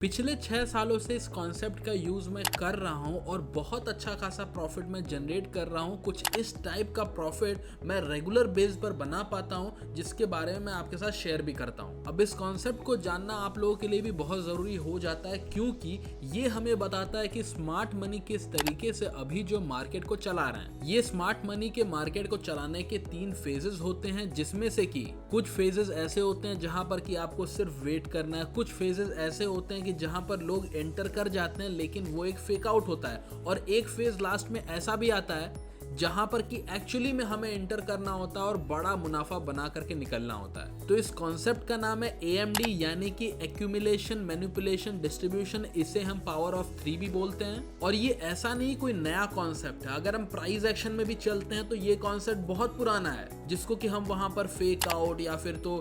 पिछले 6 सालों से इस कॉन्सेप्ट का यूज़ मैं कर रहा हूँ और बहुत अच्छा खासा प्रॉफिट मैं जनरेट कर रहा हूँ। कुछ इस टाइप का प्रॉफिट मैं रेगुलर बेस पर बना पाता हूँ, जिसके बारे में मैं आपके साथ शेयर भी करता हूँ। अब इस कॉन्सेप्ट को जानना आप लोगों के लिए भी बहुत ज़रूरी हो जाता है, क्योंकि ये हमें बताता है कि स्मार्ट मनी किस तरीके से अभी जो मार्केट को चला रहे हैं। ये स्मार्ट मनी के मार्केट को चलाने के 3 फेजेस होते हैं, जिसमें से कि कुछ फेजेस ऐसे होते हैं जहां पर कि आपको सिर्फ वेट करना है। कुछ फेजेस ऐसे होते हैं कि जहां पर लोग एंटर कर जाते हैं, लेकिन वो एक फेक आउट होता है। और एक फेज लास्ट में ऐसा भी आता है जहां पर कि एक्चुअली में हमें एंटर करना होता है और बड़ा मुनाफा बना करके निकलना होता है। तो इस कॉन्सेप्ट का नाम है AMD, यानी कि एक्यूमुलेशन, मैनिपुलेशन, डिस्ट्रीब्यूशन। इसे हम पावर ऑफ 3 भी बोलते हैं। और ये ऐसा नहीं कोई नया कॉन्सेप्ट है। अगर हम प्राइस एक्शन में भी चलते हैं तो ये कॉन्सेप्ट बहुत पुराना है, जिसको कि हम वहां पर फेक आउट या फिर तो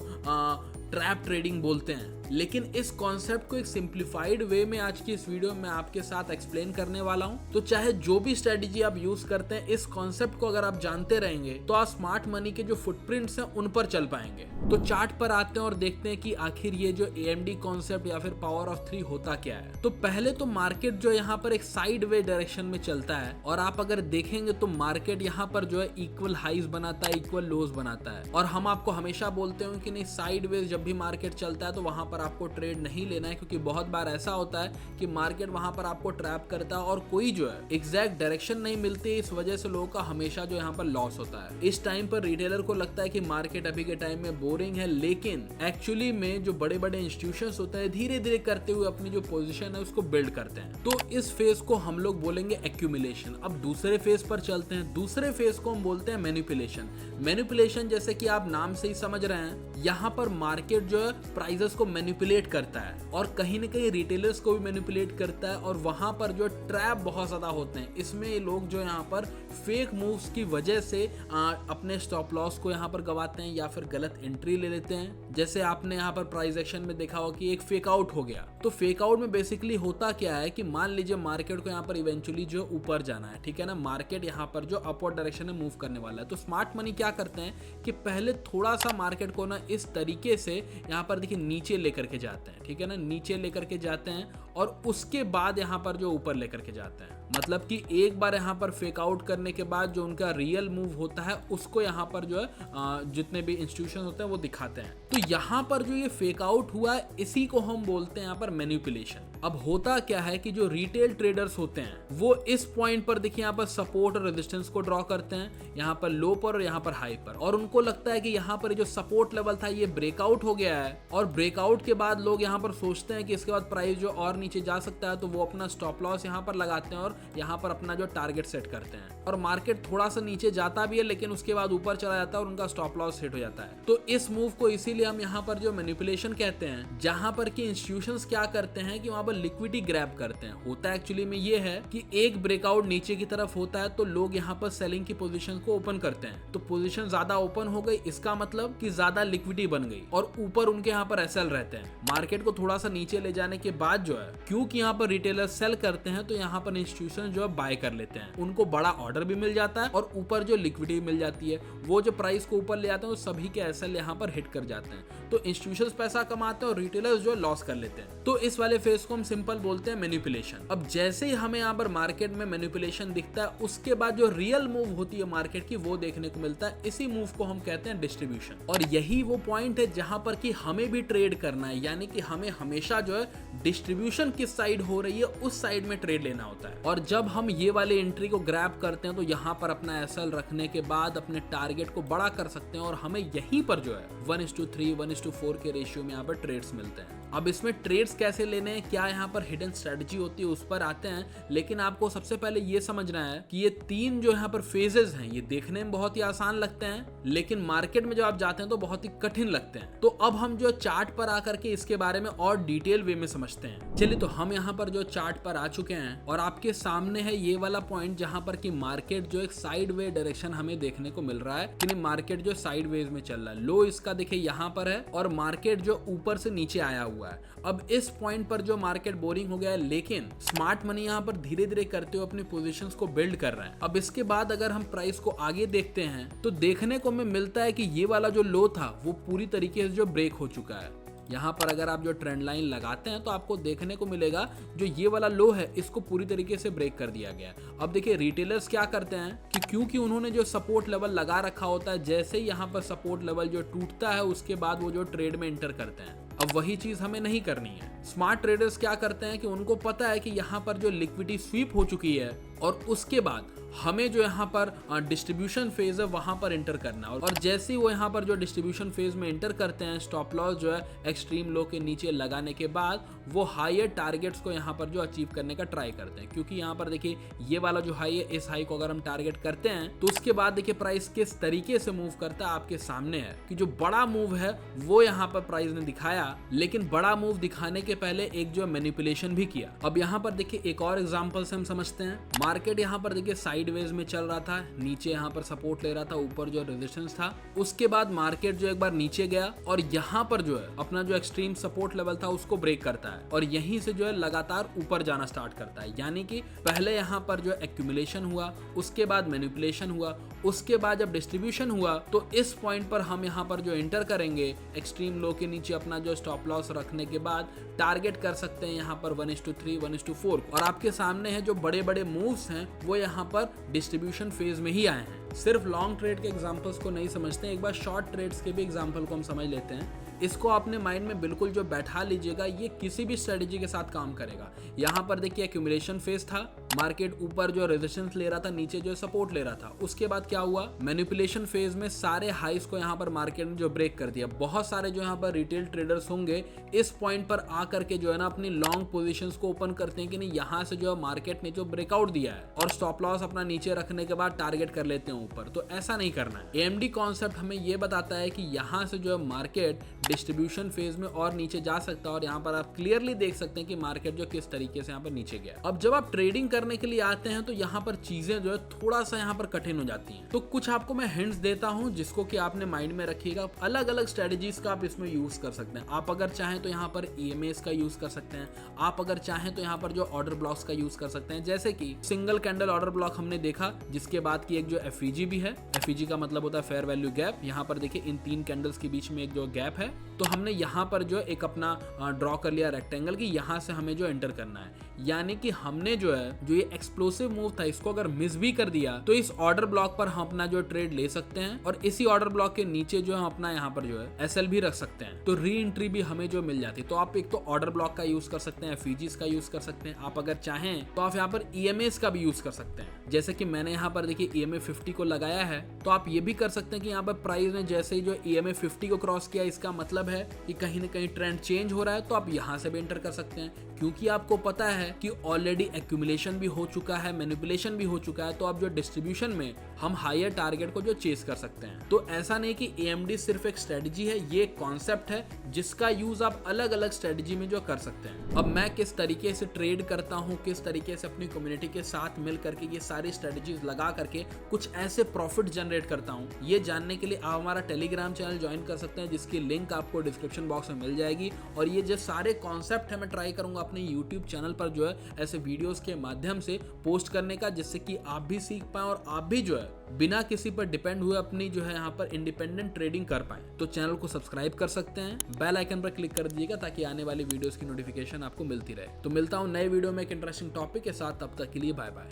ट्रैप ट्रेडिंग बोलते हैं। लेकिन इस कॉन्सेप्ट को एक सिंप्लीफाइड वे में आज की इस वीडियो में आपके साथ एक्सप्लेन करने वाला हूं। तो चाहे जो भी स्ट्रेटेजी आप यूज करते हैं, इस कॉन्सेप्ट को अगर आप जानते रहेंगे तो आप स्मार्ट मनी के जो फुटप्रिंट्स हैं उन पर चल पाएंगे। तो चार्ट पर आते हैं और देखते हैं कि आखिर ये जो AMD कॉन्सेप्ट या फिर पावर ऑफ 3 होता क्या है। तो पहले तो मार्केट जो यहाँ पर एक साइड वे डायरेक्शन में चलता है, और आप अगर देखेंगे तो मार्केट यहाँ पर जो है इक्वल हाइज बनाता है, इक्वल लोज बनाता है। और हम आपको हमेशा बोलते हैं कि नहीं, साइड वेज जब भी मार्केट चलता है तो वहां पर आपको ट्रेड नहीं लेना है, क्योंकि बहुत बार ऐसा होता है कि मार्केट वहां पर आपको ट्रैप करता है और कोई जो है एग्जैक्ट डायरेक्शन नहीं मिलती। इस वजह से लोगों का हमेशा जो यहाँ पर लॉस होता है। इस टाइम पर रिटेलर को लगता है कि मार्केट अभी के टाइम में बोरिंग है, लेकिन एक्चुअली में जो बड़े बड़े इंस्टीट्यूशंस होते हैं धीरे धीरे करते हुए अपनी जो पोजीशन है उसको बिल्ड करते हैं। तो इस फेज को हम लोग बोलेंगे एक्यूमुलेशन। अब दूसरे फेज पर चलते हैं। दूसरे फेज को हम बोलते हैं मैनिपुलेशन। मैनिपुलेशन, जैसे कि आप नाम से ही समझ रहे हैं, यहाँ पर मार्केट जो है प्राइसेस को मैनिपुलेट करता है और कहीं ना कहीं रिटेलर्स को भी मैनिपुलेट करता है। और वहां पर जो ट्रैप बहुत ज्यादा होते हैं। इसमें लोग जो यहाँ पर फेक मूव्स की वजह से अपने स्टॉप लॉस को यहाँ पर गवाते हैं या फिर गलत एंट्री ले लेते हैं। जैसे आपने यहाँ पर प्राइस एक्शन में देखा हो कि एक फेक आउट हो गया। तो फेक आउट में बेसिकली होता क्या है कि मान लीजिए मार्केट को यहाँ पर इवेंचुअली जो ऊपर जाना है, ठीक है ना, मार्केट यहाँ पर जो अपवर्ड डायरेक्शन में मूव करने वाला है। तो स्मार्ट मनी क्या करते हैं कि पहले थोड़ा सा मार्केट को ना इस तरीके से यहाँ पर देखिए नीचे लेकर के जाते हैं, ठीक है ना, नीचे लेकर के जाते हैं और उसके बाद यहाँ पर जो ऊपर लेकर के जाते हैं। मतलब कि एक बार यहाँ पर फेक आउट करने के बाद जो उनका रियल मूव होता है उसको यहाँ पर जो है जितने भी इंस्टीट्यूशन होते हैं वो दिखाते हैं। तो यहाँ पर जो ये फेक आउट हुआ है, इसी को हम बोलते हैं यहाँ पर मैनिपुलेशन। अब होता क्या है कि जो रिटेल ट्रेडर्स होते हैं वो इस पॉइंट पर देखिए यहाँ पर सपोर्ट और रेजिस्टेंस को ड्रॉ करते हैं, यहाँ पर लो पर और यहाँ पर हाई पर। और उनको लगता है कि यहाँ पर जो सपोर्ट लेवल था ये ब्रेकआउट हो गया है, और ब्रेकआउट के बाद लोग यहाँ पर सोचते हैं कि इसके बाद प्राइस जो और नीचे जा सकता है, तो वो अपना स्टॉप लॉस यहाँ पर लगाते हैं और यहाँ पर अपना जो टारगेट सेट करते हैं। और मार्केट थोड़ा सा नीचे जाता भी है, लेकिन उसके बाद ऊपर चला जाता है और उनका स्टॉप लॉस हिट हो जाता है। तो इस मूव को इसीलिए हम यहाँ पर जो मैनिपुलेशन कहते हैं, जहां पर कि इंस्टीट्यूशंस क्या करते हैं कि वहां पर लिक्विडिटी ग्रैब करते हैं। होता एक्चुअली में ये है कि एक ब्रेकआउट नीचे की तरफ होता है तो लोग यहाँ पर सेलिंग की पोजीशन को ओपन करते हैं। तो पोजीशन ज्यादा ओपन हो गई, इसका मतलब कि ज्यादा लिक्विडिटी बन गई और ऊपर उनके यहाँ पर SL रहते हैं। मार्केट को थोड़ा सा नीचे ले जाने के बाद जो है, क्योंकि यहाँ पर रिटेलर सेल करते हैं, तो यहाँ पर इंस्टीट्यूशन जो है बाय कर लेते हैं। उनको बड़ा ऑर्डर भी मिल जाता है और ऊपर जो लिक्विडिटी मिल जाती है, वो जो प्राइस को ऊपर ले आते हैं, सभी के SL यहाँ पर हिट कर जाते हैं। तो इंस्टीट्यूशंस पैसा कमाते हैं और रिटेलर्स जो लॉस कर लेते हैं। तो इस वाले फेज को हम सिंपल बोलते हैं मैनिपुलेशन। अब जैसे ही हमें यहाँ पर मार्केट में मैनिपुलेशन दिखता है, उसके बाद जो रियल मूव होती है मार्केट की वो देखने को मिलता है। इसी मूव को हम कहते हैं डिस्ट्रीब्यूशन। और यही वो पॉइंट है जहां पर कि हमें भी ट्रेड करना है, यानी कि हमें हमेशा जो है डिस्ट्रीब्यूशन किस साइड हो रही है उस साइड में ट्रेड लेना होता है। और जब हम ये वाले एंट्री को ग्रैब करते हैं तो यहाँ पर अपना SL रखने के बाद अपने टारगेट को बड़ा कर सकते हैं और हमें यहीं पर जो है 1:3, 1:4 के रेशियो में यहाँ पर ट्रेड्स मिलते हैं। अब इसमें ट्रेड्स कैसे लेने हैं, क्या यहाँ पर हिडन स्ट्रेटजी होती है, उस पर आते हैं। लेकिन आपको सबसे पहले ये समझना है कि ये 3 जो यहाँ पर फेजेस हैं, ये देखने में बहुत ही आसान लगते हैं, लेकिन मार्केट में जब आप जाते हैं तो बहुत ही कठिन लगते हैं। तो अब हम जो चार्ट पर आकर के इसके बारे में और डिटेल वे में समझते हैं। चलिए, तो हम यहाँ पर जो चार्ट पर आ चुके हैं और आपके सामने है ये वाला पॉइंट जहां पर कि मार्केट जो एक साइड वे डायरेक्शन हमें देखने को मिल रहा है कि नहीं, मार्केट जो साइड वेज में चल रहा है। लो इसका देखिए यहाँ पर है और मार्केट जो ऊपर से नीचे आया हुआ है। अब इस पॉइंट पर जो मार्केट बोरिंग हो गया है, लेकिन स्मार्ट मनी यहाँ पर धीरे धीरे करते हुए अपनी पोजीशंस को बिल्ड कर रहा है। अब इसके बाद अगर हम प्राइस को आगे देखते हैं तो देखने को हमें मिलता है कि ये वाला जो लो था वो पूरी तरीके से जो ब्रेक हो चुका है। यहाँ पर अगर आप जो ट्रेंड लाइन लगाते हैं तो आपको देखने को मिलेगा जो ये वाला लो है इसको पूरी तरीके से ब्रेक कर दिया गया। अब देखिए रिटेलर्स क्या करते हैं कि क्योंकि उन्होंने जो सपोर्ट लेवल लगा रखा होता है, जैसे ही यहाँ पर सपोर्ट लेवल जो टूटता है उसके बाद वो जो ट्रेड में एंटर करते हैं। अब वही चीज हमें नहीं करनी है। स्मार्ट ट्रेडर्स क्या करते हैं कि उनको पता है कि यहाँ पर जो लिक्विडिटी स्वीप हो चुकी है और उसके बाद हमें जो यहाँ पर डिस्ट्रीब्यूशन फेज है वहां पर एंटर करना है, और जैसे ही वो यहाँ पर जो डिस्ट्रीब्यूशन फेज में एंटर करते हैं स्टॉप लॉस जो है एक्सट्रीम लो के नीचे लगाने के बाद वो हायर टारगेट्स को यहाँ पर जो अचीव करने का ट्राई करते हैं। क्योंकि यहाँ पर देखिए ये वाला जो हाई है, इस हाई को अगर हम टारगेट करते हैं तो उसके बाद देखिए प्राइस किस तरीके से मूव करता है आपके सामने है कि जो बड़ा मूव है वो यहाँ पर प्राइस ने दिखाया, लेकिन बड़ा मूव दिखाने के पहले एक जो मैनिपुलेशन भी किया। अब यहाँ पर देखिए एक और एग्जांपल से हम समझते हैं। मार्केट यहाँ पर देखिए साइडवेज में चल रहा था, नीचे यहाँ पर सपोर्ट ले रहा था, ऊपर जो रेजिस्टेंस था, उसके बाद मार्केट जो एक बार नीचे गया और यहाँ पर जो है अपना जो एक्सट्रीम सपोर्ट लेवल था उसको ब्रेक करता है और यहीं से जो है लगातार ऊपर जाना स्टार्ट करता है। यानी कि पहले यहाँ पर जो एक्यूमुलेशन हुआ, उसके बाद मैनिपुलेशन हुआ, उसके बाद जब डिस्ट्रीब्यूशन हुआ तो इस पॉइंट पर हम यहाँ पर जो एंटर करेंगे एक्सट्रीम लो के नीचे अपना जो स्टॉप लॉस रखने के बाद टारगेट कर सकते हैं यहाँ पर 1:3, 1:4 और आपके सामने है जो बड़े बड़े मूव्स हैं वो यहाँ पर डिस्ट्रीब्यूशन फेज में ही आए हैं। सिर्फ लॉन्ग ट्रेड के एग्जांपल्स को नहीं समझते, एक बार शॉर्ट ट्रेड्स के भी एग्जांपल को हम समझ लेते हैं। इसको अपने माइंड में बिल्कुल जो बैठा लीजिएगा, ये किसी भी स्ट्रेटेजी के साथ काम करेगा। यहाँ पर देखिए एक्यूमुलेशन फेज था, मार्केट ऊपर जो रेजिस्टेंस ले रहा था, नीचे जो सपोर्ट ले रहा था, उसके बाद क्या हुआ मैनिपुलेशन फेज में सारे हाइस को यहाँ पर मार्केट ने जो ब्रेक कर दिया। बहुत सारे जो यहाँ पर रिटेल ट्रेडर्स होंगे इस पॉइंट पर आकर के जो है ना अपनी लॉन्ग पोजीशंस को ओपन करते हैं कि नहीं यहाँ से जो है मार्केट ने जो ब्रेकआउट दिया है और स्टॉप लॉस अपना नीचे रखने के बाद टारगेट कर लेते हैं ऊपर। तो ऐसा नहीं करना है। एएमडी कॉन्सेप्ट हमें ये बताता है कि यहाँ से जो है मार्केट डिस्ट्रीब्यूशन फेज में और नीचे जा सकता है और यहाँ पर आप क्लियरली देख सकते हैं कि मार्केट जो किस तरीके से यहाँ पर नीचे गया। अब जब आप ट्रेडिंग करने के लिए आते हैं तो यहाँ पर चीजें जो है थोड़ा सा यहाँ पर कठिन हो जाती हैं। तो कुछ आपको मैं हिंट्स देता हूँ जिसको कि आपने माइंड में रखिएगा। अलग अलग स्ट्रेटेजीज का आप इसमें यूज कर सकते हैं। आप अगर चाहें तो यहाँ पर EMAs का यूज कर सकते हैं, आप अगर चाहें तो यहाँ पर जो ऑर्डर ब्लॉक्स का यूज कर सकते हैं। जैसे कि सिंगल कैंडल ऑर्डर ब्लॉक हमने देखा, जिसके बाद की एक जो FEG भी है। FEG का मतलब होता है फेयर वैल्यू गैप। यहाँ पर देखिए इन तीन कैंडल्स के बीच में एक जो गैप है, तो हमने यहाँ पर जो एक अपना ड्रॉ कर लिया रेक्टेंगल की, यहाँ से हमें जो एंटर करना है। यानी कि हमने जो है जो ये एक्सप्लोसिव मूव था इसको अगर मिस भी कर दिया तो इस ऑर्डर ब्लॉक पर हम अपना जो ट्रेड ले सकते हैं और इसी ऑर्डर ब्लॉक के नीचे जो है अपना यहाँ पर जो है SL भी रख सकते हैं, तो री एंट्री भी हमें जो मिल जाती है। तो आप एक तो ऑर्डर ब्लॉक का यूज कर सकते हैं, FEGs का यूज कर सकते हैं, आप अगर चाहें तो आप यहाँ पर EMAs का भी यूज कर सकते हैं। जैसे कि मैंने यहाँ पर देखिए EMA 50 को लगाया है, तो आप ये भी कर सकते हैं कि यहाँ पर प्राइस ने जैसे ही जो EMA 50 को क्रॉस किया, इसका मतलब है कि कहीं ना कहीं ट्रेंड चेंज हो रहा है, तो आप यहाँ से भी एंटर कर सकते हैं। क्योंकि आपको पता है कि ऑलरेडी एक्यूमुलेशन भी हो चुका है, मैनिपुलेशन भी हो चुका है, तो अब जो डिस्ट्रीब्यूशन में हम हायर टारगेट को जो चेस कर सकते हैं। तो ऐसा नहीं कि AMD सिर्फ एक स्ट्रेटजी है, ये एक कॉन्सेप्ट है जिसका यूज आप अलग अलग स्ट्रेटजी में जो कर सकते हैं। अब मैं किस तरीके से ट्रेड करता हूँ, किस तरीके से अपनी कम्युनिटी के साथ मिल करके ये सारी स्ट्रेटजीज लगा करके कुछ ऐसे प्रॉफिट जनरेट करता हूँ, ये जानने के लिए आप हमारा टेलीग्राम चैनल ज्वाइन कर सकते हैं, जिसकी लिंक आपको डिस्क्रिप्शन बॉक्स में मिल जाएगी। और ये जो सारे कॉन्सेप्ट है मैं ट्राई करूंगा अपने यूट्यूब चैनल पर जो है ऐसे वीडियोस के माध्यम से पोस्ट करने का, जिससे कि आप भी सीख पाएं और आप भी जो है बिना किसी पर डिपेंड हुए अपनी जो है यहाँ पर इंडिपेंडेंट ट्रेडिंग कर पाएं। तो चैनल को सब्सक्राइब कर सकते हैं, बेल आइकन पर क्लिक कर दीजिएगा ताकि आने वाली वीडियोस की नोटिफिकेशन आपको मिलती रहे। तो मिलता हूँ नए वीडियो में एक इंटरेस्टिंग टॉपिक के साथ, तब तक के लिए बाय बाय।